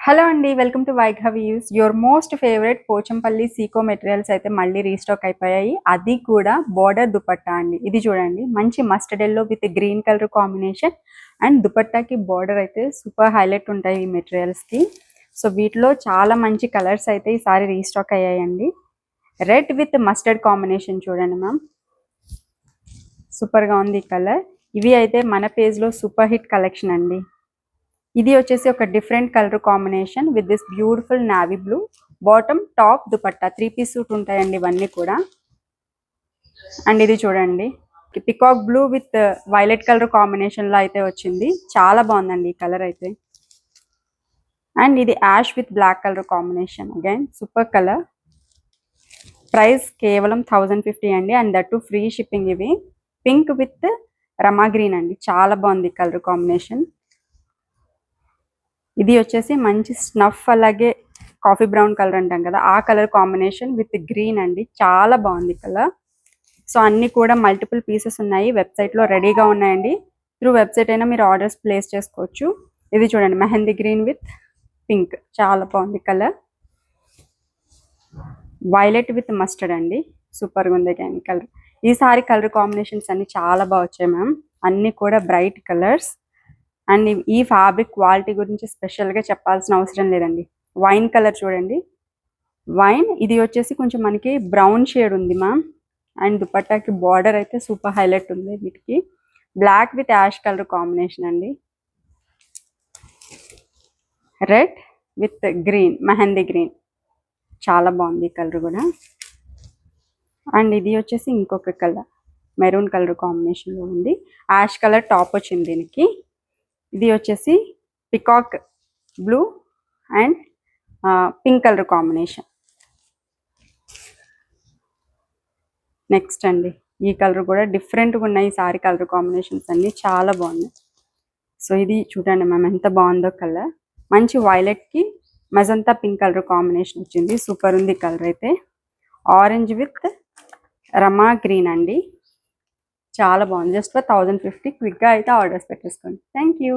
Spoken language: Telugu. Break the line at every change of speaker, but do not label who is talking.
హలో అండి, welcome to Vaibhav Views. Your most favourite Pochampally sico materials అయితే మళ్ళీ రీస్టాక్ అయిపోయాయి. అది కూడా బోర్డర్ దుపట్టా అండి. ఇది చూడండి, మంచి mustard yellow with green colour combination and దుపట్టాకి బోర్డర్ అయితే సూపర్ హైలైట్ ఉంటాయి ఈ మెటీరియల్స్కి. సో వీటిలో చాలా మంచి కలర్స్ అయితే ఈసారి రీస్టాక్ అయ్యాయండి. రెడ్ విత్ మస్టర్డ్ కాంబినేషన్ చూడండి మ్యామ్, సూపర్గా ఉంది ఈ కలర్. ఇవి అయితే మన పేజ్లో సూపర్ హిట్ కలెక్షన్ అండి. ఇది వచ్చేసి ఒక different colour combination with this beautiful navy blue bottom top dupatta 3-piece suit ఉంటాయండి ఇవన్నీ కూడా. అండ్ ఇది చూడండి, peacock blue with violet colour combination లో అయితే వచ్చింది. చాలా బాగుందండి ఈ కలర్ అయితే. అండ్ ఇది ash with black colour combination, again super colour. Price కేవలం 1050 అండి, అండ్ దట్టు ఫ్రీ షిప్పింగ్. ఇవి పింక్ విత్ రమా గ్రీన్ అండి, చాలా బాగుంది కలర్ కాంబినేషన్. ఇది వచ్చేసి మంచి స్నఫ్ అలాగే కాఫీ బ్రౌన్ కలర్ అంటాం కదా, ఆ కలర్ కాంబినేషన్ విత్ గ్రీన్ అండి, చాలా బాగుంది కలర్. సో అన్ని కూడా మల్టిపుల్ పీసెస్ ఉన్నాయి, వెబ్సైట్లో రెడీగా ఉన్నాయండి. త్రూ వెబ్సైట్ అయినా మీరు ఆర్డర్స్ ప్లేస్ చేసుకోవచ్చు. ఇది చూడండి, మెహందీ గ్రీన్ విత్ పింక్, చాలా బాగుంది కలర్. వైలెట్ విత్ మస్టర్డ్ అండి, సూపర్గా ఉంది కానీ కలర్. ఈసారి కలర్ కాంబినేషన్స్ అన్ని చాలా బాగా వచ్చాయి మ్యామ్, అన్ని కూడా బ్రైట్ కలర్స్. అండ్ ఈ ఫ్యాబ్రిక్ క్వాలిటీ గురించి స్పెషల్గా చెప్పాల్సిన అవసరం లేదండి. వైన్ కలర్ చూడండి, వైన్. ఇది వచ్చేసి కొంచెం మనకి బ్రౌన్ షేడ్ ఉంది మ్యామ్. అండ్ దుపట్టాకి బార్డర్ అయితే సూపర్ హైలైట్ ఉంది వీటికి. Black with ash colour combination అండి. Red with green, mehndi green, చాలా బాగుంది కలర్ కూడా. అండ్ ఇది వచ్చేసి ఇంకొక కలర్, మెరూన్ కలర్ కాంబినేషన్లో ఉంది. యాష్ కలర్ టాప్ వచ్చింది దీనికి. ఇది వచ్చేసి peacock blue and pink colour combination. Next అండి, ఈ కలర్ కూడా డిఫరెంట్గా ఉన్నాయి. సారీ కలర్ కాంబినేషన్స్ అన్ని చాలా బాగున్నాయి. సో ఇది చూడండి మ్యామ్, ఎంత బాగుందో కలర్. మంచి వైలెట్కి మజంతా పింక్ కలర్ కాంబినేషన్ వచ్చింది, సూపర్ ఉంది కలర్ అయితే. ఆరెంజ్ విత్ రమా గ్రీన్ అండి, చాలా బాగుంది. జస్ట్ ఫర్ 1050 క్విక్గా అయితే ఆర్డర్స్ పెట్టేసుకోండి. Thank you.